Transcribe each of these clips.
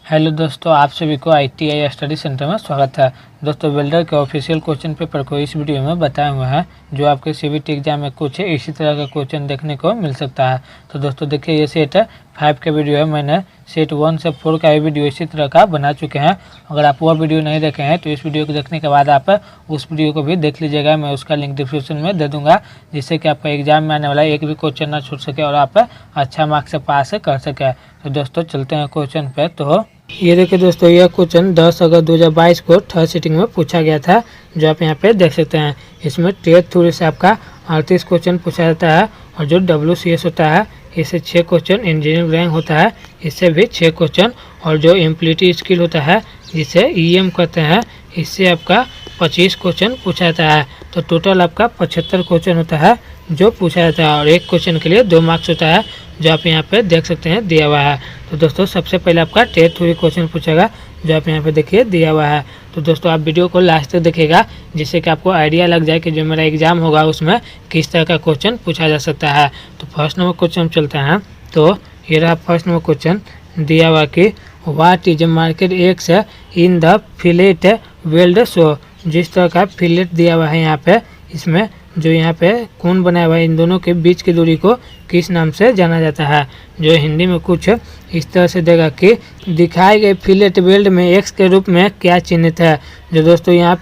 Hello दोस्तों, आप सभी को ITI स्टडी सेंटर में स्वागत है। दोस्तों, वेल्डर के ऑफिशियल क्वेश्चन पेपर को इस वीडियो में बताया हुआ है, जो आपके CBT एग्जाम में कुछ इसी तरह का क्वेश्चन देखने को मिल सकता है। तो दोस्तों देखिए, ये सेट 5 का वीडियो है। मैंने सेट 1 से 4 का भी वीडियो इसी तरह का बना चुके हैं। अगर आप वो वीडियो नहीं देखे हैं तो इस वीडियो को देखने के बाद आप उस वीडियो को भी देख लीजिएगा। मैं उसका लिंक डिस्क्रिप्शन में दे दूँगा, जिससे कि आपका एग्जाम में आने वाला एक भी क्वेश्चन ना छूट सके और आप अच्छा मार्क्स से पास कर सके। तो दोस्तों चलते हैं क्वेश्चन पे। तो ये देखिए दोस्तों, यह क्वेश्चन 10 अगस्त 2022 को थर्ड सिटिंग में पूछा गया था, जो आप यहाँ पे देख सकते हैं। इसमें ट्रेड थ्योरी से आपका 38 क्वेश्चन पूछा जाता है, और जो WCS होता है इससे 6 क्वेश्चन, इंजीनियरिंग रैंक होता है इससे भी 6 क्वेश्चन, और जो एम्प्लीटी स्किल होता है जिसे EM कहते हैं, इससे आपका 25 क्वेश्चन पूछा जाता है। तो टोटल आपका 75 क्वेश्चन होता है जो पूछा जाता है, और एक क्वेश्चन के लिए 2 मार्क्स होता है, जो आप यहाँ पे देख सकते हैं दिया हुआ है। तो दोस्तों सबसे पहले आपका ट्रेड थ्योरी क्वेश्चन पूछेगा, जो आप यहाँ पे देखिए दिया हुआ है। तो दोस्तों आप वीडियो को लास्ट तक देखिएगा, जिससे कि आपको आइडिया लग जाए कि जो मेरा एग्जाम होगा उसमें किस तरह का क्वेश्चन पूछा जा सकता है। तो फर्स्ट नंबर क्वेश्चन चलते हैं। तो ये रहा फर्स्ट नंबर क्वेश्चन दिया हुआ कि what is market x in the fillet weld show. जिस तरह का फिलेट दिया हुआ है यहाँ पे, इसमें जो यहाँ पे कोण बनाया हुआ है, इन दोनों के बीच की दूरी को किस नाम से जाना जाता है। जो हिंदी में कुछ इस तरह से देगा कि दिखाए गए फिलेट वेल्ड में एक्स के रूप में क्या चिन्हित है। जो दोस्तों यहाँ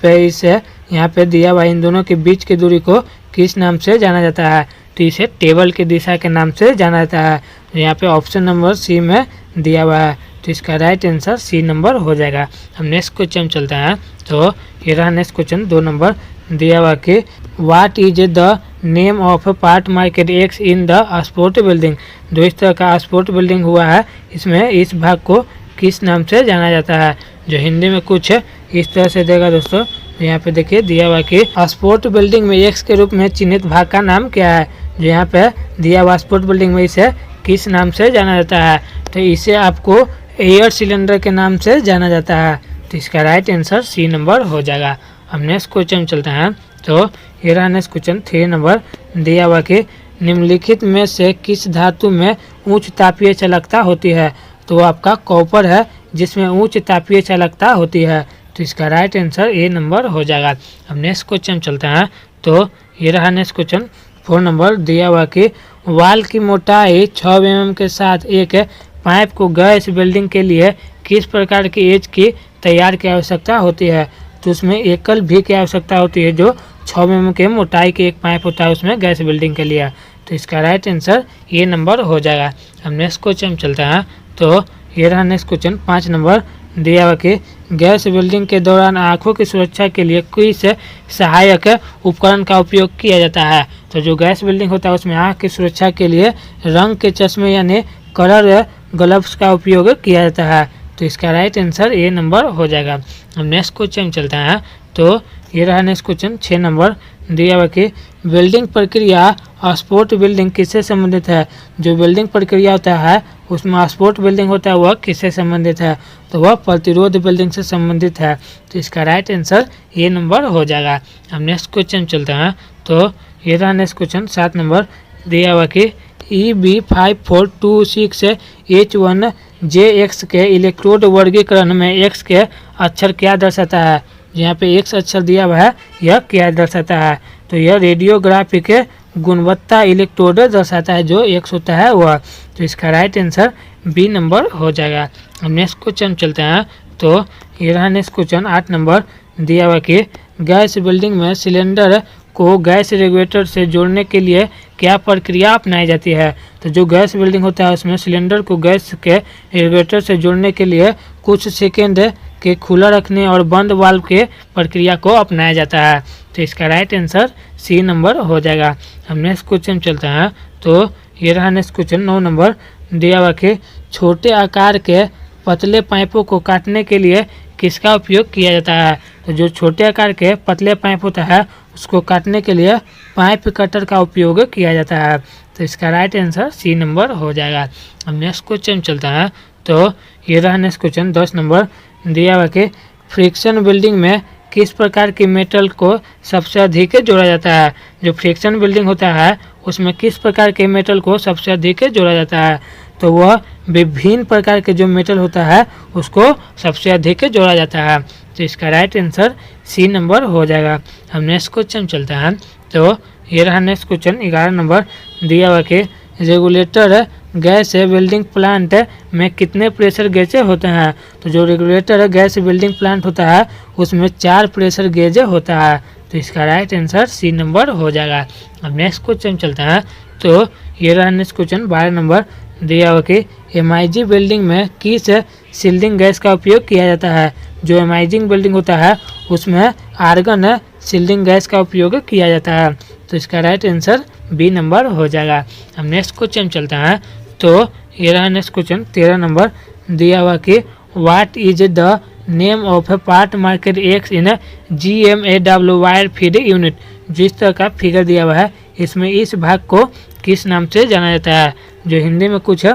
पे दिया हुआ इन दोनों के बीच की दूरी को किस नाम से जाना जाता है, तो इसे टेबल की दिशा के नाम से जाना जाता है। यहाँ पे ऑप्शन नंबर सी में दिया हुआ है, तो इसका राइट आंसर सी नंबर हो जाएगा। हम नेक्स्ट क्वेश्चन चलते हैं। तो ये रहा नेक्स्ट क्वेश्चन 2 नंबर दिया हुआ कि what is the name of part market x in the sport building. जो इस तरह का स्पोर्ट बिल्डिंग हुआ है, इसमें इस भाग को किस नाम से जाना जाता है। जो हिंदी में कुछ इस तरह से देगा दोस्तों, यहाँ पे देखिए दिया हुआ कि स्पोर्ट बिल्डिंग में एक्स के रूप में चिन्हित भाग का नाम क्या है। जो यहाँ पे दिया हुआ स्पोर्ट बिल्डिंग में इसे किस नाम से जाना जाता है, तो इसे आपको एयर सिलेंडर के नाम से जाना जाता है। तो इसका राइट आंसर सी नंबर हो जाएगा। हम नेक्स्ट क्वेश्चन चलते हैं। तो ये रहा नेक्स्ट क्वेश्चन 3 नंबर दिया हुआ कि निम्नलिखित में से किस धातु में उच्च तापीय चालकता होती है। तो वो आपका कॉपर है, जिसमें उच्च तापीय चालकता होती है। तो इसका राइट आंसर ए नंबर हो जाएगा। अब नेक्स्ट क्वेश्चन चलते हैं। तो ये रहा नेक्स्ट क्वेश्चन 4 नंबर दिया हुआ कि वाल की मोटाई 6 mm के साथ एक पाइप को गैस वेल्डिंग के लिए किस प्रकार की एज की तैयार की आवश्यकता होती है। तो उसमें एकल भी की आवश्यकता होती है, जो 6 mm के मोटाई के एक पाइप होता है उसमें गैस वेल्डिंग के लिए। तो इसका राइट आंसर ये नंबर हो जाएगा। हम नेक्स्ट क्वेश्चन चलते हैं। तो ये रहा नेक्स्ट क्वेश्चन 5 नंबर दिया हुआ कि गैस वेल्डिंग के दौरान आँखों की सुरक्षा के लिए किस सहायक उपकरण का उपयोग किया जाता है। तो जो गैस वेल्डिंग होता है उसमें आँख की सुरक्षा के लिए रंग के चश्मे यानी कलर ग्लव्स का उपयोग किया जाता है। तो इसका राइट आंसर ए नंबर हो जाएगा। हम नेक्स्ट क्वेश्चन चलते हैं। तो ये रहा नेक्स्ट क्वेश्चन 6 नंबर दिया हुआ कि वेल्डिंग प्रक्रिया स्पोर्ट वेल्डिंग किससे संबंधित है। जो वेल्डिंग प्रक्रिया होता है उसमें स्पोर्ट वेल्डिंग होता है, वह किससे संबंधित है, तो वह प्रतिरोध वेल्डिंग से संबंधित है। तो इसका राइट आंसर ए नंबर हो जाएगा। हम नेक्स्ट क्वेश्चन चलते हैं। तो ये रहा नेक्स्ट क्वेश्चन 7 नंबर दिया हुआ कि EB5426H1JX के इलेक्ट्रोड वर्गीकरण में एक्स के अक्षर क्या दर्शाता है। यहाँ पे एक्स अक्षर दिया हुआ है, यह क्या दर्शाता है, तो यह रेडियोग्राफी के गुणवत्ता इलेक्ट्रोड दर्शाता है, जो एक्स होता है वह। तो इसका राइट आंसर बी नंबर हो जाएगा। हम नेक्स्ट क्वेश्चन चलते हैं। तो ये रहा नेक्स्ट क्वेश्चन 8 नंबर दिया हुआ कि गैस वेल्डिंग में सिलेंडर को गैस रेगुलेटर से जोड़ने के लिए क्या प्रक्रिया अपनाई जाती है। तो जो गैस वेल्डिंग होता है उसमें सिलेंडर को गैस के रेगुलेटर से जोड़ने के लिए कुछ सेकेंड के खुला रखने और बंद वाल्व के प्रक्रिया को अपनाया जाता है। तो इसका राइट आंसर सी नंबर हो जाएगा। हम नेक्स्ट क्वेश्चन चलते हैं। तो ये रहा नेक्स्ट क्वेश्चन 9 नंबर दिया हुआ कि छोटे आकार के पतले पाइपों को काटने के लिए किसका उपयोग किया जाता है। तो जो छोटे आकार के पतले पाइप होता है उसको काटने के लिए पाइप कटर का उपयोग किया जाता है। तो इसका राइट आंसर सी नंबर हो जाएगा। हम नेक्स्ट क्वेश्चन चलता है। तो ये रहा नेक्स्ट क्वेश्चन 10 नंबर दिया हुआ कि फ्रिक्शन वेल्डिंग में किस प्रकार की मेटल को सबसे अधिक जोड़ा जाता है। जो फ्रिक्शन वेल्डिंग होता है उसमें किस प्रकार के मेटल को सबसे अधिक जोड़ा जाता है। तो वह विभिन्न प्रकार के जो मेटल होता है उसको सबसे अधिक जोड़ा जाता है। तो इसका राइट आंसर सी नंबर हो जाएगा। हम नेक्स्ट क्वेश्चन चलते हैं। तो ये रहा नेक्स्ट क्वेश्चन 11 नंबर दिया हुआ कि रेगुलेटर गैस बिल्डिंग प्लांट में कितने प्रेशर गेज होते हैं। तो जो रेगुलेटर गैस बिल्डिंग प्लांट होता है उसमें 4 प्रेशर गेज होता है। तो इसका राइट आंसर सी नंबर हो जाएगा। अब नेक्स्ट क्वेश्चन चलते हैं। तो ये रहा नेक्स्ट क्वेश्चन 12 नंबर दिया हुआ कि एमआईजी बिल्डिंग में किस सील्डिंग गैस का उपयोग किया जाता है। जो एमआईजिंग बिल्डिंग होता है उसमें आर्गन सील्डिंग गैस का उपयोग किया जाता है। तो इसका राइट आंसर बी नंबर हो जाएगा। हम नेक्स्ट क्वेश्चन चलते हैं। तो ये रहा नेक्स्ट क्वेश्चन 13 नंबर दिया हुआ कि what is the name of A part market x in GMAW wire feed unit. जिस तरह का फिगर दिया हुआ है इसमें इस भाग को किस नाम से जाना जाता है। जो हिंदी में कुछ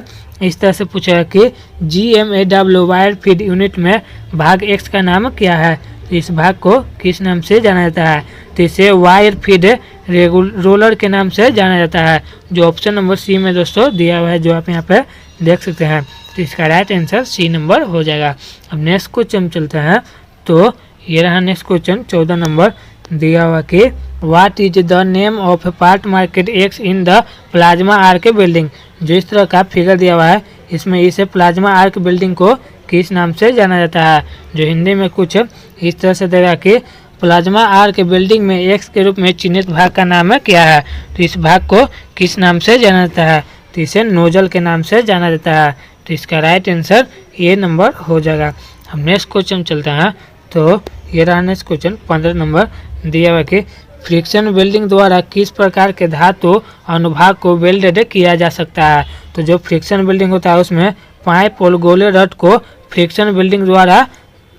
इस तरह से पूछा है कि GMAW वायर फीड यूनिट में भाग एक्स का नाम क्या है। तो इस भाग को किस नाम से जाना जाता है। तो इसे वायर फीड रोलर के नाम से जाना जाता है। जो ऑप्शन नंबर सी में दोस्तों दिया हुआ है, जो आप यहाँ पे देख सकते हैं। तो इसका राइट आंसर सी नंबर हो जाएगा। अब नेक्स्ट क्वेश्चन चलते हैं। तो ये रहा नेक्स्ट क्वेश्चन 14 नंबर दिया हुआ कि what is the name of part market x in the plasma arc building. जो इस तरह का फिगर दिया हुआ है इसमें इसे प्लाज्मा आर्क बिल्डिंग को किस नाम से जाना जाता है। जो हिंदी में कुछ इस तरह से देगा कि प्लाज्मा आर्क बिल्डिंग में एक्स के रूप में चिन्हित भाग का नाम क्या है। तो इस भाग को किस नाम से जाना जाता है। तो इसे नोजल के नाम से जाना जाता है। तो इसका राइट आंसर ए नंबर हो जाएगा। हम नेक्स्ट क्वेश्चन चलते हैं। तो ये रहा नेक्स्ट क्वेश्चन 15 नंबर दिया हुआ कि फ्रिक्शन वेल्डिंग द्वारा किस प्रकार के धातु अनुभाग को वेल्डेड किया जा सकता है। तो जो फ्रिक्शन वेल्डिंग होता है उसमें पाइप और गोले रड को फ्रिक्शन वेल्डिंग द्वारा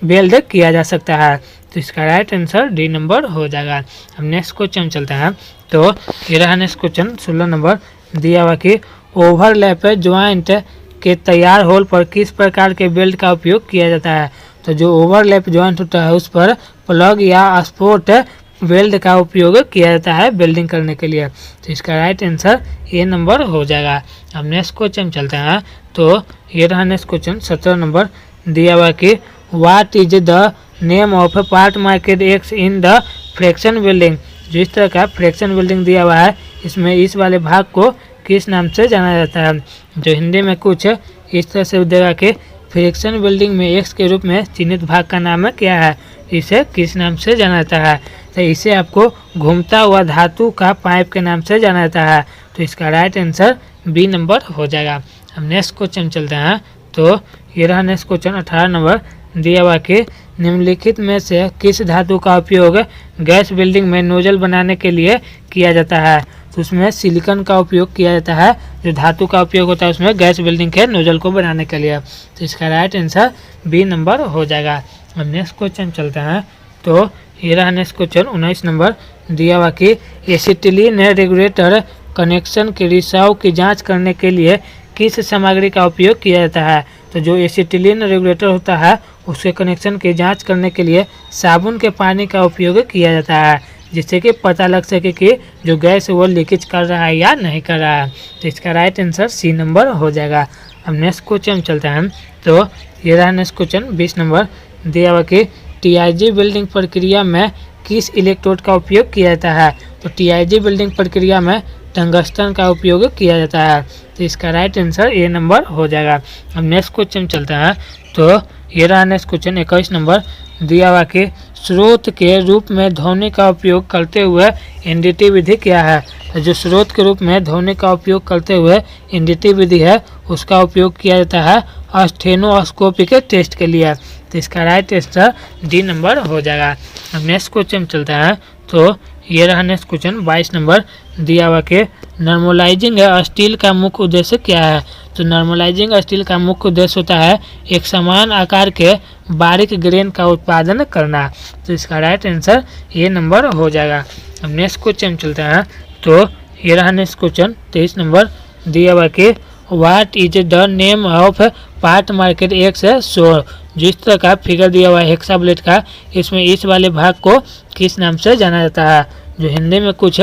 वेल्ड किया जा सकता है। तो इसका राइट आंसर डी नंबर हो जाएगा। हम नेक्स्ट क्वेश्चन चलते हैं। तो ये रहा नेक्स्ट क्वेश्चन 16 नंबर दिया हुआ कि ओवरलैप ज्वाइंट के तैयार होल पर किस प्रकार के बेल्ट का उपयोग किया जाता है। तो जो ओवरलैप ज्वाइंट होता है उस पर प्लग या स्पोर्ट वेल्ड का उपयोग किया जाता है वेल्डिंग करने के लिए। तो इसका राइट आंसर ए नंबर हो जाएगा। अब नेक्स्ट क्वेश्चन चलते हैं। तो ये रहा नेक्स्ट क्वेश्चन 17 नंबर दिया हुआ कि what is the name of part market x in the fraction welding. जो इस तरह का फ्रैक्शन वेल्डिंग दिया हुआ है इसमें इस वाले भाग को किस नाम से जाना जाता है। जो हिंदी में कुछ इस तरह से देगा कि फ्रिक्शन वेल्डिंग में एक्स के रूप में चिन्हित भाग का नाम क्या है, इसे किस नाम से जाना जाता है। तो इसे आपको घूमता हुआ धातु का पाइप के नाम से जाना जाता है। तो इसका राइट आंसर बी नंबर हो जाएगा। हम नेक्स्ट क्वेश्चन चलते हैं। तो ये रहा नेक्स्ट क्वेश्चन 18 नंबर दिया हुआ कि निम्नलिखित में से किस धातु का उपयोग गैस वेल्डिंग में नोजल बनाने के लिए किया जाता है। तो उसमें सिलिकॉन का उपयोग किया जाता है। जो धातु का उपयोग होता है उसमें गैस वेल्डिंग के नोजल को बनाने के लिए। तो इसका राइट आंसर बी नंबर हो जाएगा। अब नेक्स्ट क्वेश्चन चलते हैं। तो ये रहा नेक्स्ट क्वेश्चन 19 नंबर दिया हुआ कि एसिटिलीन रेगुलेटर कनेक्शन के रिसाव की जांच करने के लिए किस सामग्री का उपयोग किया जाता है। तो जो एसिटिलीन रेगुलेटर होता है उसके कनेक्शन की जांच करने के लिए साबुन के पानी का उपयोग किया जाता है, जिससे कि पता लग सके कि जो गैस वो लीकेज कर रहा है या नहीं कर रहा है। तो इसका राइट आंसर सी नंबर हो जाएगा। अब नेक्स्ट क्वेश्चन चलते हैं। तो ये रहा नेक्स्ट क्वेश्चन 20 नंबर दिया हुआ कि टीआईजी बिल्डिंग प्रक्रिया में किस इलेक्ट्रोड का उपयोग किया जाता है। तो टीआईजी बिल्डिंग प्रक्रिया में टंगस्टन का उपयोग किया जाता है। तो इसका राइट आंसर ए नंबर हो जाएगा। अब नेक्स्ट क्वेश्चन चलता है। तो ये रहा नेक्स्ट क्वेश्चन 21 नंबर दिया हुआ कि स्रोत के रूप में ध्वनि का उपयोग करते हुए एनडीटी विधि क्या है। तो जो स्रोत के रूप में ध्वनि का उपयोग करते हुए एनडीटी विधि है उसका उपयोग किया जाता है स्टेनोस्कोपिक टेस्ट के लिए। तो इसका राइट आंसर डी नंबर हो जाएगा। अब नेक्स्ट क्वेश्चन चलता है। तो ये रहा नेक्स्ट क्वेश्चन 22 नंबर दिया हुआ कि नॉर्मलाइजिंग स्टील का मुख्य उद्देश्य क्या है। तो नॉर्मलाइजिंग स्टील का मुख्य उद्देश्य होता है एक समान आकार के बारीक ग्रेन का उत्पादन करना। तो इसका राइट आंसर ए नंबर हो जाएगा। अब नेक्स्ट क्वेश्चन चलता है। तो ये रहा नेक्स्ट क्वेश्चन 23 नंबर दिया हुआ कि what is the name of part market x शोर। जिस तरह का फिगर दिया हुआ है हेक्सा ब्लेड का, इसमें इस वाले भाग को किस नाम से जाना जाता है। जो हिंदी में कुछ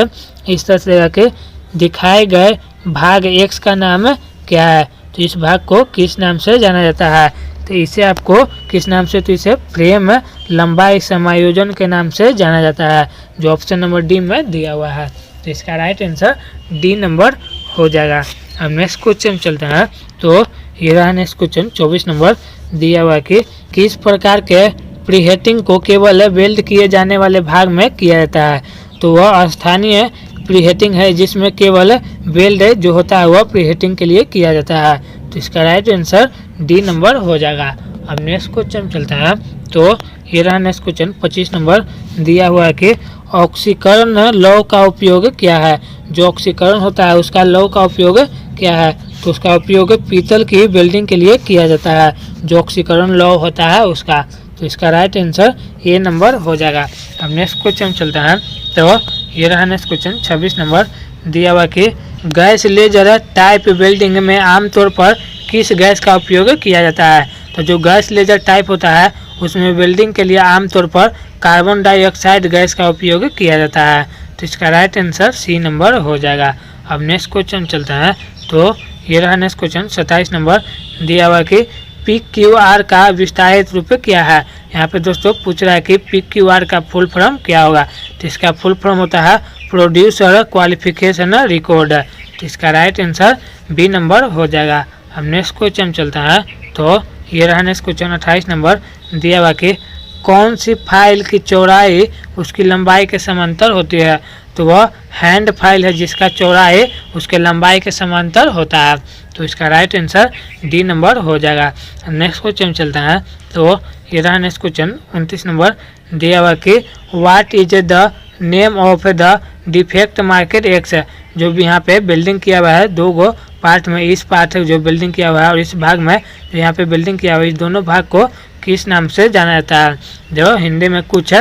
इस तरह से कि दिखाए गए भाग एक्स का नाम क्या है। तो इस भाग को किस नाम से जाना जाता है? तो इसे आपको किस नाम से, तो इसे फ्रेम लंबाई समायोजन के नाम से जाना जाता है, जो ऑप्शन नंबर डी में दिया हुआ है। तो इसका राइट आंसर डी नंबर हो जाएगा। अब नेक्स्ट क्वेश्चन चलते हैं। तो ये रहा नेक्स्ट क्वेश्चन 24 नंबर दिया हुआ कि किस प्रकार के प्रीहेटिंग को केवल वेल्ड किए जाने वाले भाग में किया जाता है? तो वह स्थानीय प्रीहेटिंग है जिसमें केवल वेल्ड जो होता है वह प्रीहेटिंग के लिए किया जाता है। तो इसका राइट आंसर डी नंबर हो जाएगा। अब नेक्स्ट क्वेश्चन चलता है। तो ये रहा नेक्स्ट क्वेश्चन 25 नंबर दिया हुआ है कि ऑक्सीकरण लौ का उपयोग क्या है? जो ऑक्सीकरण होता है उसका लौ का उपयोग क्या है? तो उसका उपयोग पीतल की वेल्डिंग के लिए किया जाता है, जो ऑक्सीकरण लौ होता है उसका। तो इसका राइट आंसर ए नंबर हो जाएगा। अब नेक्स्ट क्वेश्चन चलता है। तो ये रहा नेक्स्ट क्वेश्चन 26 नंबर दिया हुआ कि गैस लेजर टाइप वेल्डिंग में आमतौर पर किस गैस का उपयोग किया जाता है? तो जो गैस लेजर टाइप होता है उसमें वेल्डिंग के लिए आमतौर पर कार्बन डाइऑक्साइड गैस का उपयोग किया जाता है। तो इसका राइट आंसर सी नंबर हो जाएगा। अब नेक्स्ट क्वेश्चन चलता है। तो ये रहा नेक्स्ट क्वेश्चन 27 नंबर दिया हुआ कि PQR का विस्तारित रूप क्या है? यहाँ पे दोस्तों पूछ रहा है कि PQR का फुल फॉर्म क्या होगा? तो इसका फुल फॉर्म होता है प्रोड्यूसर क्वालिफिकेशन रिकॉर्ड। तो इसका राइट आंसर बी नंबर हो जाएगा। अब नेक्स्ट क्वेश्चन चलता है। तो ये रहा नेक्स्ट क्वेश्चन 28 नंबर दिया हुआ कि कौन सी फाइल की चौड़ाई उसकी लंबाई के समांतर होती है? तो वह हैंड फाइल है जिसका चौड़ाई उसके लंबाई के समांतर होता है। तो इसका राइट आंसर डी नंबर हो जाएगा। नेक्स्ट क्वेश्चन चलता है। तो ये रहा नेक्स्ट क्वेश्चन 29 नंबर दिया हुआ कि what is the name of the defect market x? जो भी यहाँ पे बिल्डिंग किया हुआ है, दो गो पार्ट में, इस पार्ट जो बिल्डिंग किया हुआ है और इस भाग में जो यहाँ पे बिल्डिंग किया हुआ है, इस दोनों भाग को किस नाम से जाना जाता है? जो हिंदी में कुछ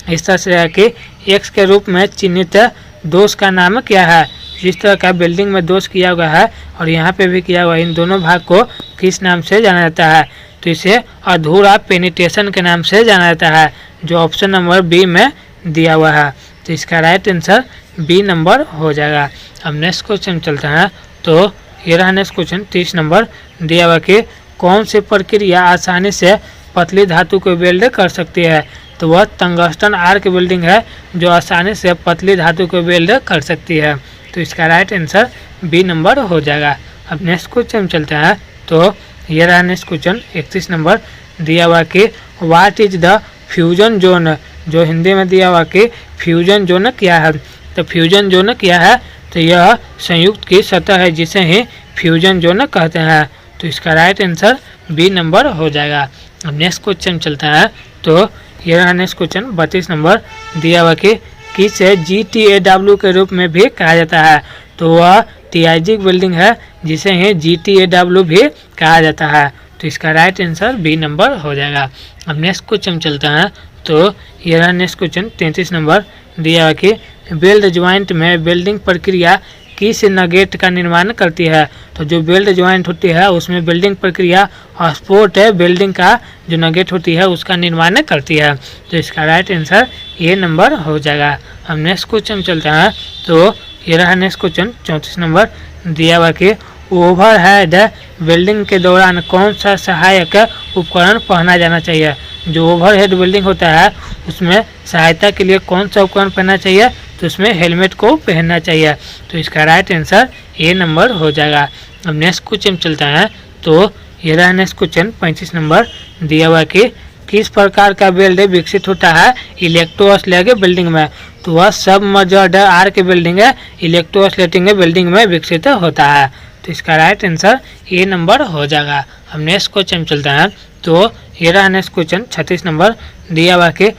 इस तरह से है कि एक्स के रूप में चिन्हित दोष का नाम क्या है? जिस तरह का बिल्डिंग में दोष किया हुआ है और यहाँ पे भी किया हुआ है, इन दोनों भाग को किस नाम से जाना जाता है? तो इसे अधूरा पेनिट्रेशन के नाम से जाना जाता है, जो ऑप्शन नंबर बी में दिया हुआ है। तो इसका राइट आंसर बी नंबर हो जाएगा। अब नेक्स्ट क्वेश्चन चलता है। तो ये रहा नेक्स्ट क्वेश्चन 30 नंबर दिया हुआ कि कौन सी प्रक्रिया आसानी से पतली धातु को वेल्ड कर सकती है? तो वह टंगस्टन आर्क वेल्डिंग है जो आसानी से पतली धातु को वेल्ड कर सकती है। तो इसका राइट आंसर बी नंबर हो जाएगा। अब नेक्स्ट क्वेश्चन चलता है। तो ये रहा नेक्स्ट क्वेश्चन 31 नंबर दिया हुआ कि what is the fusion zone? जो हिंदी में दिया हुआ कि फ्यूजन जोन क्या है? तो फ्यूजन जोन क्या है? तो यह संयुक्त की सतह है जिसे ही फ्यूजन जोन कहते हैं। तो इसका राइट आंसर बी नंबर हो जाएगा। अब नेक्स्ट क्वेश्चन चलता है। तो ये रहा नेक्स्ट क्वेश्चन 32 नंबर दिया हुआ कि किसे GTAW के रूप में भी कहा जाता है? तो वह TIG वेल्डिंग है जिसे ही GTAW भी कहा जाता है। तो इसका राइट आंसर बी नंबर हो जाएगा। अब नेक्स्ट क्वेश्चन चलता है। तो ये रहा नेक्स्ट क्वेश्चन 33 नंबर दिया हुआ कि वेल्ड ज्वाइंट में वेल्डिंग प्रक्रिया किस नगेट का निर्माण करती है? तो जो वेल्ड ज्वाइंट होती है उसमें वेल्डिंग प्रक्रिया स्पोर्ट वेल्डिंग का जो नगेट होती है उसका निर्माण करती है। तो इसका राइट आंसर ए नंबर हो जाएगा। हम नेक्स्ट क्वेश्चन चलते हैं। तो ये रहा नेक्स्ट क्वेश्चन 34 नंबर दिया हुआ कि ओवरहेड वेल्डिंग के दौरान कौन सा सहायक उपकरण पहना जाना चाहिए? जो ओवरहेड वेल्डिंग होता है उसमें सहायता के लिए कौन सा उपकरण पहनना चाहिए? तो उसमें हेलमेट को पहनना चाहिए। तो इसका राइट आंसर ए नंबर हो जाएगा। अब नेक्स्ट क्वेश्चन चलता है। तो ये रहा नेक्स्ट क्वेश्चन 35 नंबर दिया हुआ कि किस प्रकार का वेल्ड विकसित होता है इलेक्ट्रोस्लैग वेल्डिंग में? तो वह सबमर्ज्ड आर्क वेल्डिंग है इलेक्ट्रोस्लेटिंग वेल्डिंग में विकसित होता है। तो इसका राइट आंसर ए नंबर हो जाएगा। अब नेक्स्ट क्वेश्चन चलता है। तो ये रहा नेक्स्ट क्वेश्चन 36 नंबर दिया हुआ कि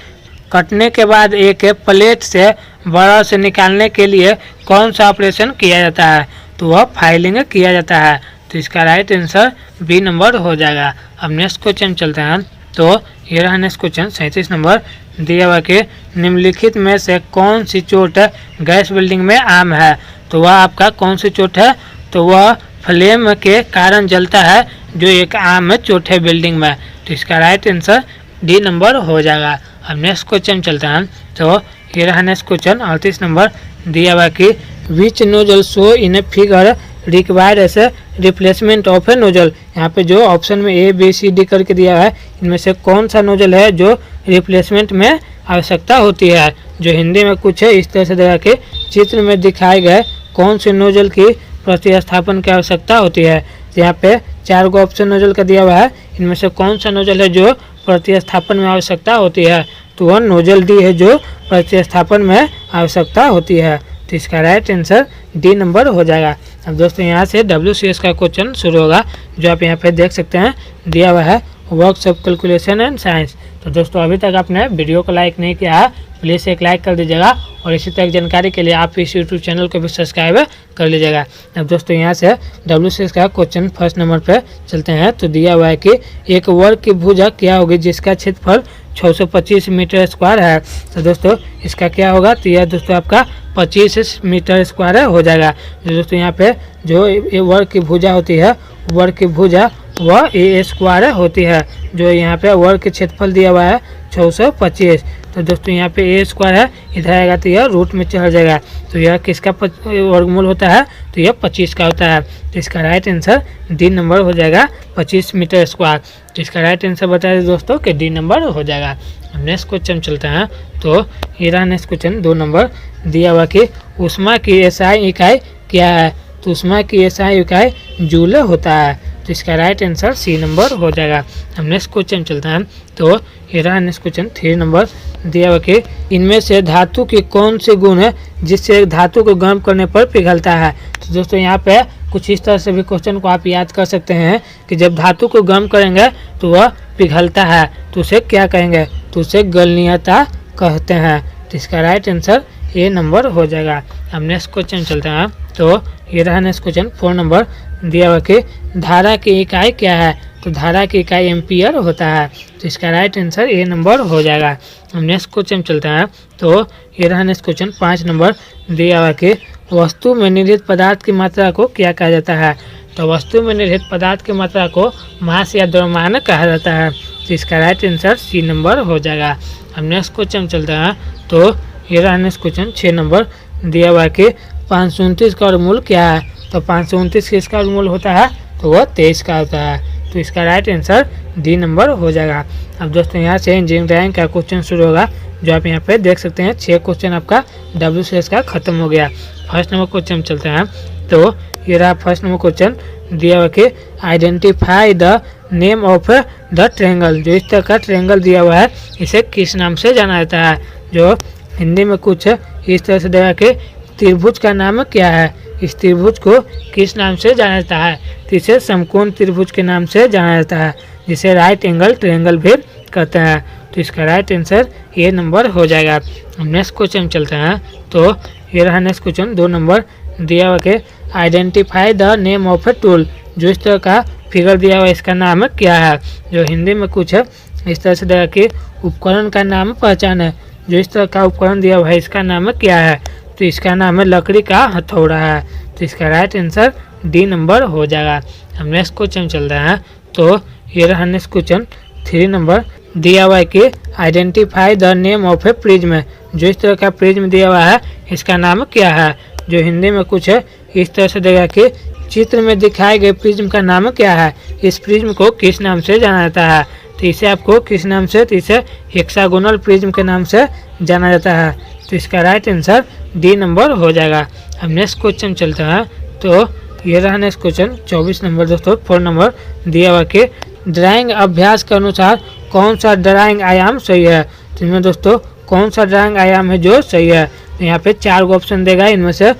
कटने के बाद एक प्लेट से ब्रश निकालने के लिए कौन सा ऑपरेशन किया जाता है? तो वह फाइलिंग किया जाता है। तो इसका राइट आंसर बी नंबर हो जाएगा। अब नेक्स्ट क्वेश्चन चलते हैं। तो ये रहा नेक्स्ट क्वेश्चन 37 नंबर दिया हुआ कि निम्नलिखित में से कौन सी चोट गैस वेल्डिंग में आम है? तो वह आपका कौन सी चोट है? तो वह फ्लेम के कारण जलता है जो एक आम चोट है वेल्डिंग में। तो इसका राइट आंसर डी नंबर हो जाएगा। अब नेक्स्ट क्वेश्चन चलता है। तो ये रहा नेक्स्ट क्वेश्चन 38 नंबर दिया हुआ कि which nozzle show in figure required as a replacement of a nozzle. यहाँ पे जो ऑप्शन में ए बी सी डी करके दिया है इनमें से कौन सा नोजल है जो रिप्लेसमेंट में आवश्यकता होती है। जो हिंदी में कुछ है इस तरह से देगा कि चित्र में दिखाए गए कौन से नोजल की प्रतिस्थापन की आवश्यकता होती है। तो यहाँ पे 4 गो ऑप्शन नोजल का दिया हुआ है, इनमें से कौन सा नोजल है जो प्रतिस्थापन में आवश्यकता होती है। तो वह नोजल डी है जो प्रतिस्थापन में आवश्यकता होती है। तो इसका राइट आंसर डी नंबर हो जाएगा। अब दोस्तों यहाँ से WCS का क्वेश्चन शुरू होगा, जो आप यहाँ पे देख सकते हैं दिया हुआ है works of calculation and science. तो दोस्तों अभी तक आपने वीडियो को लाइक नहीं किया है, प्लीज़ एक लाइक कर दीजिएगा और इसी तरह की जानकारी के लिए आप इस यूट्यूब चैनल को भी सब्सक्राइब कर लीजिएगा। अब दोस्तों यहाँ से WCS का क्वेश्चन फर्स्ट नंबर पे चलते हैं। तो दिया हुआ है कि एक वर्ग की भुजा क्या होगी जिसका क्षेत्रफल 625 मीटर स्क्वायर है। तो दोस्तों इसका क्या होगा, तो यह दोस्तों आपका 25 मीटर स्क्वायर हो जाएगा। तो दोस्तों यहाँ पे जो वर्ग की भुजा होती है, वर्ग की भुजा वह ए स्क्वायर होती है। जो यहाँ पे वर्ग के क्षेत्रफल दिया हुआ है 625। तो दोस्तों यहाँ पे ए स्क्वायर है, इधर आएगा तो यह रूट में चढ़ जाएगा। तो यह किसका वर्गमूल होता है, तो यह 25 का होता है। तो इसका राइट आंसर डी नंबर हो जाएगा 25 मीटर स्क्वायर। तो इसका राइट आंसर बता दें दोस्तों कि डी नंबर हो जाएगा। नेक्स्ट क्वेश्चन चलते हैं। तो ये रहा नेक्स्ट क्वेश्चन 2 नंबर दिया हुआ कि ऊष्मा की एसआई इकाई क्या है। तो ऊष्मा की एसआई इकाई जूल होता है। तो इसका राइट आंसर सी नंबर हो जाएगा। हम नेक्स्ट क्वेश्चन चलते हैं। तो ये रहा नेक्स्ट क्वेश्चन 3 नंबर दिया हुआ कि इनमें से धातु की कौन सी गुण है जिससे धातु को गर्म करने पर पिघलता है। तो दोस्तों यहाँ पे कुछ इस तरह से भी क्वेश्चन को आप याद कर सकते हैं कि जब धातु को गर्म करेंगे तो वह पिघलता है, तो उसे क्या कहेंगे, तो उसे गलनीयता कहते हैं। तो इसका राइट आंसर ए नंबर हो जाएगा। हम नेक्स्ट क्वेश्चन चलते हैं। तो ये रहा नेक्स्ट क्वेश्चन 4 नंबर दिया हुआ कि धारा की इकाई क्या है। तो धारा की इकाई एम्पियर होता है। तो इसका राइट आंसर ए नंबर हो जाएगा। हम नेक्स्ट क्वेश्चन चलते हैं। तो ये रहा नेक्स्ट क्वेश्चन 5 नंबर दिया हुआ कि वस्तु में निहित पदार्थ की मात्रा को क्या कहा जाता है। तो वस्तु में निहित पदार्थ की मात्रा को मास या द्रव्यमान कहा जाता है। तो इसका राइट आंसर सी नंबर हो जाएगा। हम नेक्स्ट क्वेश्चन चलते हैं। तो ये रहा नेक्स्ट क्वेश्चन 6 नंबर दिया हुआ कि 529 का वर्गमूल क्या है। तो 529 किसका वर्गमूल होता है, तो वह 23 का होता है। तो इसका राइट आंसर डी नंबर हो जाएगा। अब दोस्तों यहाँ से इंजीनियरिंग ड्राइंग का क्वेश्चन शुरू होगा, जो आप यहाँ पे देख सकते हैं 6 क्वेश्चन आपका WCS का खत्म हो गया। फर्स्ट नंबर क्वेश्चन चलते हैं। तो ये रहा फर्स्ट नंबर क्वेश्चन दिया हुआ कि identify the name of the triangle. जो इस तरह का ट्रायंगल दिया हुआ है इसे किस नाम से जाना जाता है। जो हिंदी में कुछ इस तरह से देगा कि त्रिभुज का नाम क्या है, इस त्रिभुज को किस नाम से जाना जाता है। तो इसे समकोण त्रिभुज के नाम से जाना जाता है, जिसे राइट एंगल ट्रायंगल भी कहते हैं। तो इसका राइट आंसर ए नंबर हो जाएगा। हम नेक्स्ट क्वेश्चन चलते हैं। तो ये रहा नेक्स्ट क्वेश्चन 2 नंबर दिया हुआ कि identify the name of a tool. जो इस तरह का फिगर दिया हुआ इसका नाम क्या है। जो हिंदी में कुछ है इस तरह से देगा कि उपकरण का नाम पहचान है। जो इस तरह का उपकरण दिया हुआ है इसका नाम क्या है। तो इसका नाम है लकड़ी का हथौड़ा है। तो इसका राइट आंसर डी नंबर हो जाएगा। हम नेक्स्ट क्वेश्चन चल रहे हैं। तो ये रहा नेक्स्ट क्वेश्चन 3 नंबर दिया हुआ है कि identify the name of A prism. जो इस तरह का प्रिज्म दिया हुआ है इसका नाम क्या है। जो हिंदी में कुछ है इस तरह से देगा कि चित्र में दिखाए गए प्रिज्म का नाम क्या है। इस प्रिज्म को किस नाम से जाना जाता है। तो इसे आपको किस नाम से, तो इसे हेक्सागोनल प्रिज्म के नाम से जाना जाता है। तो इसका राइट आंसर डी नंबर हो जाएगा। हम नेक्स्ट क्वेश्चन चलते हैं। तो ये रहा नेक्स्ट क्वेश्चन 24 नंबर दोस्तों 4 नंबर दिया हुआ कि ड्राइंग अभ्यास के अनुसार कौन सा ड्राइंग आयाम सही है। तो इनमें दोस्तों कौन सा ड्राइंग आयाम है जो सही है। तो यहाँ पे 4 गो ऑप्शन देगा, इनमें से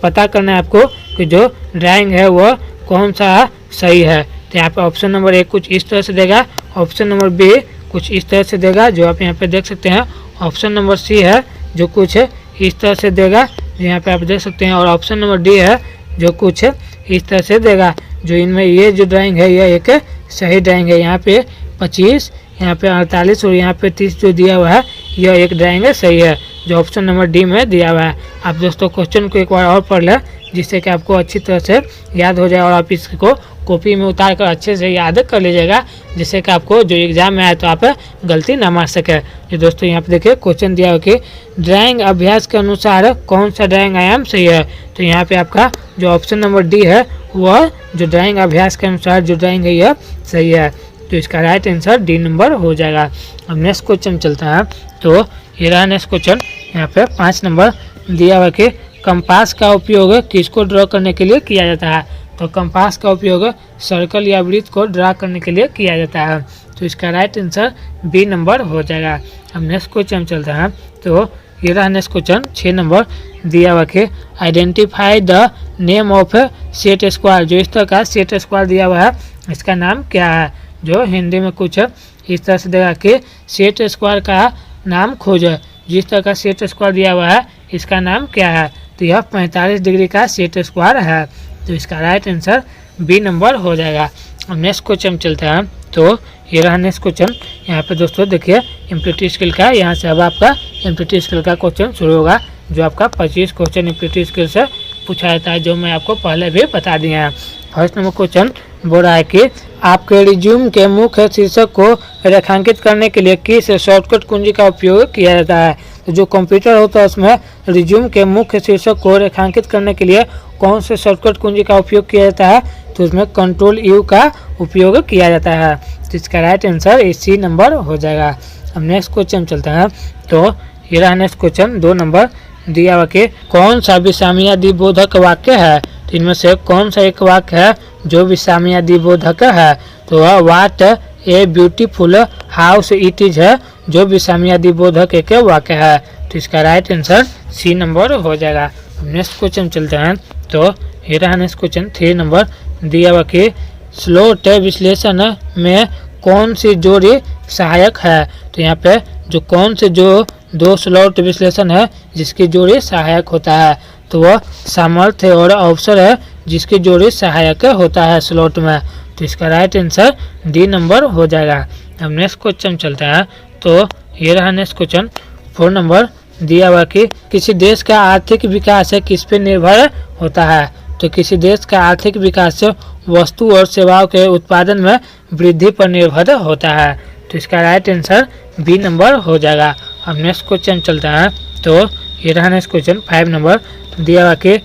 पता करना है आपको कि जो ड्राइंग है वह कौन सा सही है। तो यहाँ पे ऑप्शन नंबर 1 कुछ इस तरह से देगा, ऑप्शन नंबर बी कुछ इस तरह से देगा जो आप यहाँ पे देख सकते हैं, ऑप्शन नंबर सी है जो कुछ इस तरह से देगा यहाँ पे आप देख सकते हैं, और ऑप्शन नंबर डी है जो कुछ इस तरह से देगा। जो इनमें ये जो ड्राइंग है यह एक सही ड्राइंग है। यहाँ पे 25, यहाँ पे 48 और यहाँ पे 30 जो दिया हुआ है यह एक ड्राइंग है सही है, जो ऑप्शन नंबर डी में दिया हुआ है। आप दोस्तों क्वेश्चन को एक बार और पढ़ लें जिससे कि आपको अच्छी तरह से याद हो जाए और आप इसको कॉपी में उतार कर अच्छे से याद कर लीजिएगा, जिससे कि आपको जो एग्जाम में आए तो आप गलती ना मार सके। तो दोस्तों यहाँ पे देखिए क्वेश्चन दिया हो कि ड्राइंग अभ्यास के अनुसार कौन सा ड्राइंग आयाम सही है। तो यहाँ पे आपका जो ऑप्शन नंबर डी है वह जो ड्राइंग अभ्यास के अनुसार जो ड्राइंग है यह सही है। तो इसका राइट आंसर डी नंबर हो जाएगा। अब नेक्स्ट क्वेश्चन चलता है। तो ये रहा नेक्स्ट क्वेश्चन। यहाँ पे 5 नंबर दिया हुआ कि कंपास का उपयोग किसको ड्रॉ करने के लिए किया जाता है। तो कंपास का उपयोग सर्कल या वृत्त को ड्रा करने के लिए किया जाता है। तो इसका राइट आंसर बी नंबर हो जाएगा। अब नेक्स्ट क्वेश्चन चलता है। तो ये रहा नेक्स्ट क्वेश्चन 6 नंबर दिया हुआ कि identify the name of set square. जो इस तरह का सेट स्क्वायर दिया हुआ है इसका नाम क्या है। जो हिंदी में कुछ इस तरह से देगा कि सेट स्क्वायर का नाम खोजो। जिस तरह का सेट स्क्वायर दिया हुआ है इसका नाम क्या है। तो यह 45 डिग्री का सेट स्क्वायर है। तो इसका राइट आंसर बी नंबर हो जाएगा। अब नेक्स्ट क्वेश्चन चलता है। तो ये रहा नेक्स्ट क्वेश्चन। यहाँ पे दोस्तों देखिए एम्प्लीट्यूड स्केल का, यहाँ से अब आपका एम्प्लीट्यूड स्केल का क्वेश्चन शुरू होगा। जो आपका 25 क्वेश्चन एम्प्लीट्यूड स्केल से पूछा जाता है, जो मैं आपको पहले भी बता दिए हैं। फर्स्ट नंबर क्वेश्चन बोल रहा है कि आपके रिज्यूम के मुख्य शीर्षक को रेखांकित करने के लिए किस शॉर्टकट कुंजी का उपयोग किया जाता है। तो जो कंप्यूटर होता है उसमें रिज्यूम के मुख्य शीर्षक को रेखांकित करने के लिए कौन से शॉर्टकट कुंजी का उपयोग किया जाता है। तो उसमें कंट्रोल यू का उपयोग किया जाता है। तो इसका राइट आंसर सी नंबर हो जाएगा। अब नेक्स्ट क्वेश्चन चलता है। तो ये रहा नेक्स्ट क्वेश्चन 2 नंबर दिया हुआ कि कौन सा विषामयादि बोधक वाक्य है। तो इनमें से कौन सा एक वाक्य है जो विषामयादि बोधक है। तो वह what a beautiful house it is है, जो विषामयादि बोधक एक वाक्य है। तो इसका राइट आंसर सी नंबर हो जाएगा। अब नेक्स्ट क्वेश्चन चलते हैं। तो ये रहा नेक्स्ट क्वेश्चन 3 नंबर दिया हुआ कि स्लोट विश्लेषण में कौन सी जोड़ी सहायक है। तो यहाँ पे जो कौन से जो 2 स्लॉट विश्लेषण है जिसकी जोड़ी सहायक होता है। तो वह सामर्थ्य और अवसर है जिसकी जोड़ी सहायक होता है स्लॉट में। तो इसका राइट आंसर डी नंबर हो जाएगा। अब नेक्स्ट क्वेश्चन चलता है। तो ये रहा नेक्स्ट क्वेश्चन 4 नंबर दिया हुआ कि किसी देश का आर्थिक विकास किस पे निर्भर होता है। तो किसी देश का आर्थिक विकास वस्तु और सेवाओं के उत्पादन में वृद्धि पर निर्भर होता है। तो इसका राइट आंसर बी नंबर हो जाएगा। अब नेक्स्ट क्वेश्चन चलता है। तो ये रहा नेक्स्ट क्वेश्चन 5 नंबर दिया हुआ कि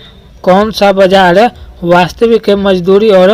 कौन सा बाजार वास्तविक मजदूरी और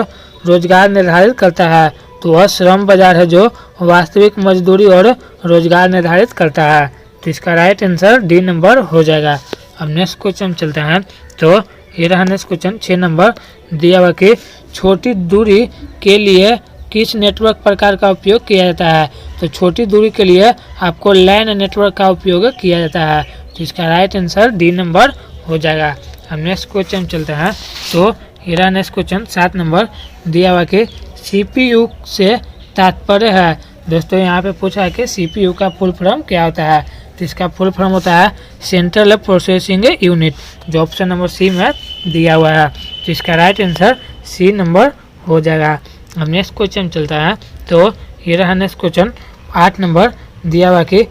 रोजगार निर्धारित करता है। तो वह श्रम बाजार है जो वास्तविक मजदूरी और रोजगार निर्धारित करता है। तो इसका राइट आंसर डी नंबर हो जाएगा। अब नेक्स्ट क्वेश्चन चलता है। तो ये रहा नेक्स्ट क्वेश्चन 6 नंबर दिया हुआ कि छोटी दूरी के लिए किस नेटवर्क प्रकार का उपयोग किया जाता है। तो छोटी दूरी के लिए आपको लैन नेटवर्क का उपयोग किया जाता है। तो इसका राइट आंसर डी नंबर हो जाएगा। अब नेक्स्ट क्वेश्चन चलता है। तो ये रहा नेक्स्ट क्वेश्चन 7 नंबर दिया हुआ कि CPU से तात्पर्य है। दोस्तों यहाँ पे पूछा है कि CPU का फुल फॉर्म क्या होता है। तो इसका फुल फॉर्म होता है सेंट्रल प्रोसेसिंग यूनिट, जो ऑप्शन नंबर सी में दिया हुआ है। तो इसका राइट आंसर सी नंबर हो जाएगा। अब नेक्स्ट क्वेश्चन चलता है। तो ये रहा नेक्स्ट क्वेश्चन 8 नंबर दिया हुआ कि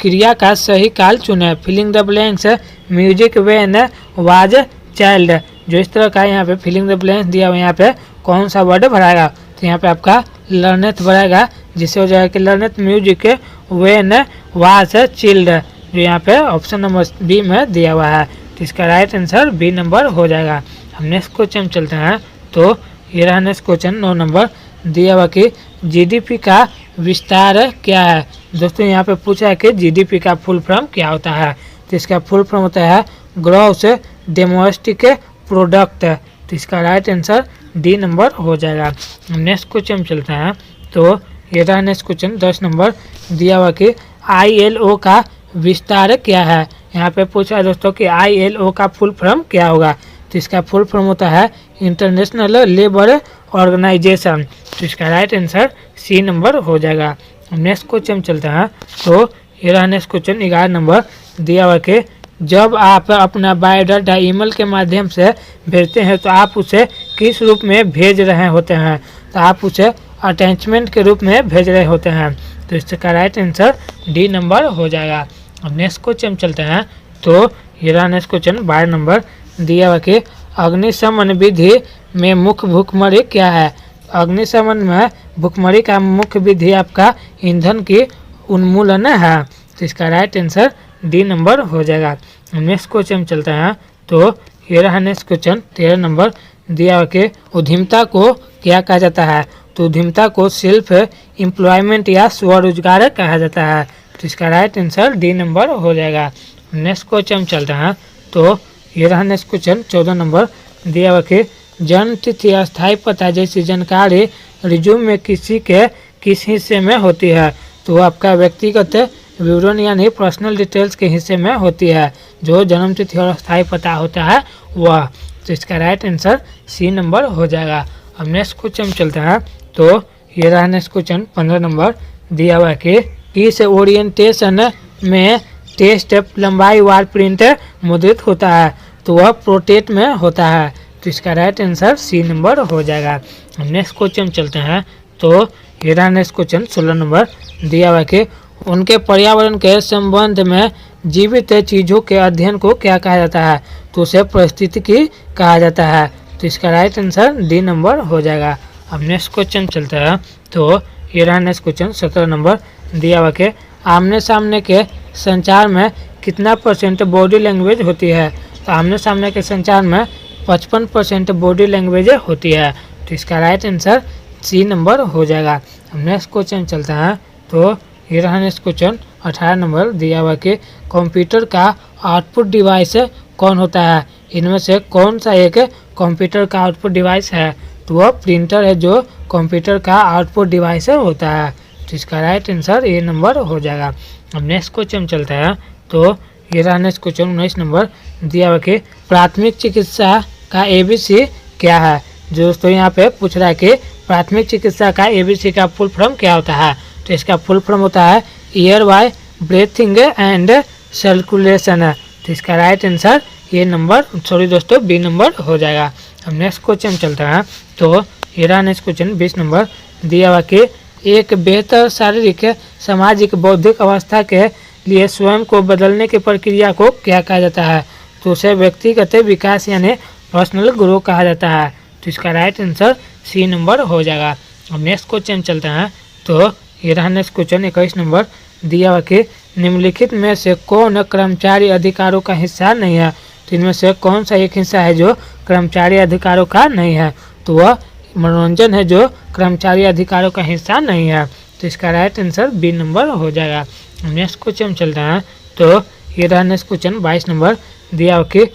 क्रिया का सही काल चुने। Filling the blanks music when was child. जो इस तरह का यहाँ पे फिलिंग द ब्लैंक्स दिया हुआ, यहाँ पे कौन सा वर्ड भराएगा। तो यहाँ पे आपका लर्नेथ भराएगा, जिससे हो जाएगा कि लर्नेथ म्यूजिक व्हेन वाज चिल्ड, जो यहाँ पे ऑप्शन नंबर बी में दिया हुआ है। तो इसका राइट आंसर बी नंबर हो जाएगा। हम नेक्स्ट क्वेश्चन चलते हैं। तो ये रहा नेक्स्ट क्वेश्चन 9 नंबर दिया हुआ कि GDP का विस्तार क्या है। दोस्तों यहाँ पे पूछा है कि GDP का फुल फॉर्म क्या होता है। तो इसका फुल फॉर्म होता है ग्रॉस डोमेस्टिक प्रोडक्ट। तो इसका राइट आंसर डी नंबर हो जाएगा। नेक्स्ट क्वेश्चन चलते हैं। तो ये रहा नेक्स्ट क्वेश्चन 10 नंबर दिया हुआ कि ILO का विस्तार क्या है। यहाँ पे पूछा है दोस्तों कि ILO का फुल फॉर्म क्या होगा। तो इसका फुल फॉर्म होता है इंटरनेशनल लेबर ऑर्गेनाइजेशन। तो इसका राइट आंसर सी नंबर हो जाएगा। नेक्स्ट क्वेश्चन चलता है। तो ये रहा नेक्स्ट क्वेश्चन 11 नंबर दिया हुआ कि जब आप अपना बायोडाटा ईमेल के माध्यम से भेजते हैं तो आप उसे किस रूप में भेज रहे होते हैं। तो आप उसे अटैचमेंट के रूप में भेज रहे होते हैं। तो इसका राइट आंसर डी नंबर हो जाएगा। अब नेक्स्ट क्वेश्चन चलते हैं। तो ये रहा नेक्स्ट क्वेश्चन 12 नंबर दिया हुआ कि अग्निशमन विधि में मुख्य भूखमरी क्या है। अग्निशमन में भुखमरी का मुख्य विधि आपका ईंधन की उन्मूलन है। तो इसका राइट आंसर डी नंबर हो जाएगा। नेक्स्ट क्वेश्चन चलते हैं। तो ये रहा नेक्स्ट क्वेश्चन 13 नंबर दिया के उद्यमिता को क्या कहा जाता है? तो उद्यमिता को सेल्फ एम्प्लॉयमेंट या स्वरोजगार कहा जाता है। तो इसका राइट आंसर डी नंबर हो जाएगा। नेक्स्ट क्वेश्चन चलते हैं। तो ये रहा नेक्स्ट क्वेश्चन 14 नंबर दिया हुआ कि जन्म तिथि, अस्थायी पता जैसी जानकारी रिज्यूम में किसी के किस हिस्से में होती है? तो आपका व्यक्तिगत विवरण यानी पर्सनल डिटेल्स के हिस्से में होती है। जो जन्म तिथि और अस्थायी पता होता है वह। तो इसका राइट आंसर सी नंबर हो जाएगा। अब नेक्स्ट क्वेश्चन चलते हैं। तो ये रहा नेक्स्ट क्वेश्चन 15 नंबर दिया हुआ कि इस ओरिएंटेशन में टेस्ट लंबाई वार प्रिंट मुद्रित होता है? तो वह प्रोटेट में होता है। तो इसका राइट आंसर सी नंबर हो जाएगा। नेक्स्ट क्वेश्चन चलते हैं। तो ये रहा नेक्स्ट क्वेश्चन 16 नंबर दिया हुआ कि उनके पर्यावरण के संबंध में जीवित चीज़ों के अध्ययन को क्या कहा जाता है? तो उसे पारिस्थितिकी कहा जाता है। तो इसका राइट आंसर डी नंबर हो जाएगा। अब नेक्स्ट क्वेश्चन चलता है। तो ये रहा नेक्स्ट क्वेश्चन 17 नंबर दिया हुआ कि आमने सामने के संचार में कितना % बॉडी लैंग्वेज होती है? तो आमने सामने के संचार में 55% बॉडी लैंग्वेज होती है। तो इसका राइट आंसर सी नंबर हो जाएगा। अब नेक्स्ट क्वेश्चन चलता है। तो ये रहा नेक्स्ट क्वेश्चन 18 नंबर दिया हुआ कि कंप्यूटर का आउटपुट डिवाइस कौन होता है? इनमें से कौन सा एक कंप्यूटर का आउटपुट डिवाइस है? तो वह प्रिंटर है जो कंप्यूटर का आउटपुट डिवाइस होता है। तो इसका राइट आंसर ए नंबर हो जाएगा। अब नेक्स्ट क्वेश्चन चलता है। तो ये रहा नेक्स्ट क्वेश्चन 19 नंबर दिया हुआ कि प्राथमिक चिकित्सा का ABC क्या है? जो दोस्तों यहाँ पे पूछ रहा है कि प्राथमिक चिकित्सा का ABC का फुल फॉर्म क्या होता है? तो इसका फुल फॉर्म होता है air by breathing and circulation. तो इसका राइट आंसर ये नंबर दोस्तों बी नंबर हो जाएगा। अब नेक्स्ट क्वेश्चन चलता है। तो ये रहा नेक्स्ट क्वेश्चन 20 नंबर दिया हुआ कि एक बेहतर शारीरिक, सामाजिक, बौद्धिक अवस्था के लिए स्वयं को बदलने की प्रक्रिया को क्या कहा जाता है? तो उसे व्यक्तिगत विकास यानी पर्सनल ग्रोथ कहा जाता है। तो इसका राइट आंसर सी नंबर हो जाएगा। अब नेक्स्ट क्वेश्चन चलते हैं। तो ये रहा नेक्स्ट क्वेश्चन 21 नंबर दिया हुआ कि निम्नलिखित में से कौन कर्मचारी अधिकारों का हिस्सा नहीं है? तो इनमें से कौन सा एक हिस्सा है जो कर्मचारी अधिकारों का नहीं है? तो वह मनोरंजन है जो कर्मचारी अधिकारों का हिस्सा नहीं है। तो इसका राइट आंसर बी नंबर हो जाएगा। नेक्स्ट क्वेश्चन चलता है। तो ये रहा नेक्स्ट क्वेश्चन 22 नंबर दिया हुआ कि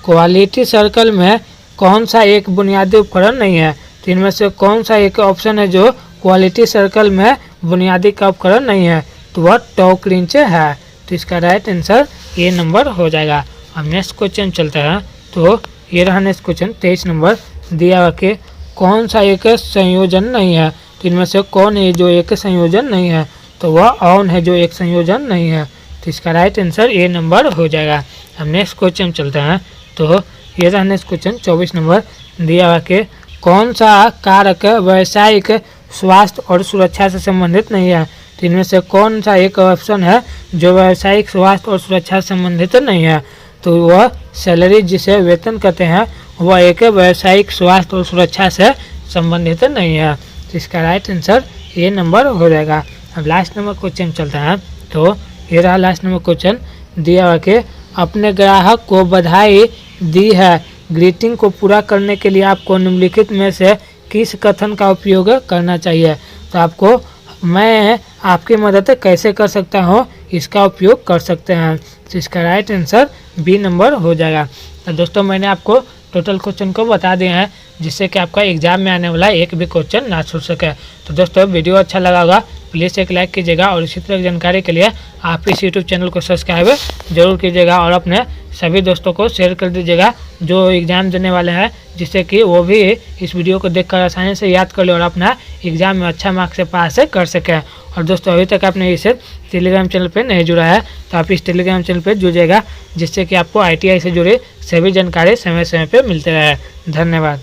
क्वालिटी सर्कल में कौन सा एक बुनियादी उपकरण नहीं है? तो इनमें से कौन सा एक ऑप्शन है जो क्वालिटी सर्कल में बुनियादी का उपकरण नहीं है? तो वह टॉक रिंच है। तो इसका राइट आंसर ए नंबर हो जाएगा। अब नेक्स्ट क्वेश्चन चलता है। तो ये रहा नेक्स्ट क्वेश्चन 23 नंबर दिया हुआ कि कौन सा एक संयोजन नहीं है? तो इनमें से कौन है जो एक संयोजन नहीं है? तो वह ऑन है जो एक संयोजन नहीं है। तो इसका राइट आंसर ए नंबर हो जाएगा। अब नेक्स्ट क्वेश्चन चलता है। तो ये रहा नेक्स्ट क्वेश्चन 24 नंबर दिया हुआ कि कौन सा कारक व्यावसायिक स्वास्थ्य और सुरक्षा से संबंधित नहीं है? तो इनमें से कौन सा एक ऑप्शन है जो व्यावसायिक स्वास्थ्य और सुरक्षा से संबंधित नहीं है? तो वह सैलरी जिसे वेतन कहते हैं वह एक व्यावसायिक स्वास्थ्य और सुरक्षा से संबंधित नहीं है। तो इसका राइट आंसर ए नंबर हो जाएगा। अब लास्ट नंबर क्वेश्चन चलता है। तो ये रहा लास्ट नंबर क्वेश्चन दिया हुआ कि अपने ग्राहक को बधाई दी है ग्रीटिंग को पूरा करने के लिए आपको निम्नलिखित में से किस कथन का उपयोग करना चाहिए? तो आपको मैं आपकी मदद कैसे कर सकता हूँ इसका उपयोग कर सकते हैं। तो इसका राइट आंसर बी नंबर हो जाएगा। तो दोस्तों मैंने आपको टोटल क्वेश्चन को बता दिए हैं जिससे कि आपका एग्जाम में आने वाला एक भी क्वेश्चन ना छूट सके। तो दोस्तों वीडियो अच्छा लगा होगा प्लीज़ एक लाइक कीजिएगा और इसी तरह की जानकारी के लिए आप इस यूट्यूब चैनल को सब्सक्राइब जरूर कीजिएगा और अपने सभी दोस्तों को शेयर कर दीजिएगा जो एग्ज़ाम देने वाले हैं, जिससे कि वो भी इस वीडियो को देखकर आसानी से याद कर ले और अपना एग्ज़ाम में अच्छा मार्क्स से पास कर सकें। और दोस्तों अभी तक आपने इसे टेलीग्राम चैनल पर नहीं जुड़ा है तो आप इस टेलीग्राम चैनल पर जुड़िएगा जिससे कि आपको ITI से जुड़ी सभी जानकारी समय समय पर मिलते रहे। धन्यवाद।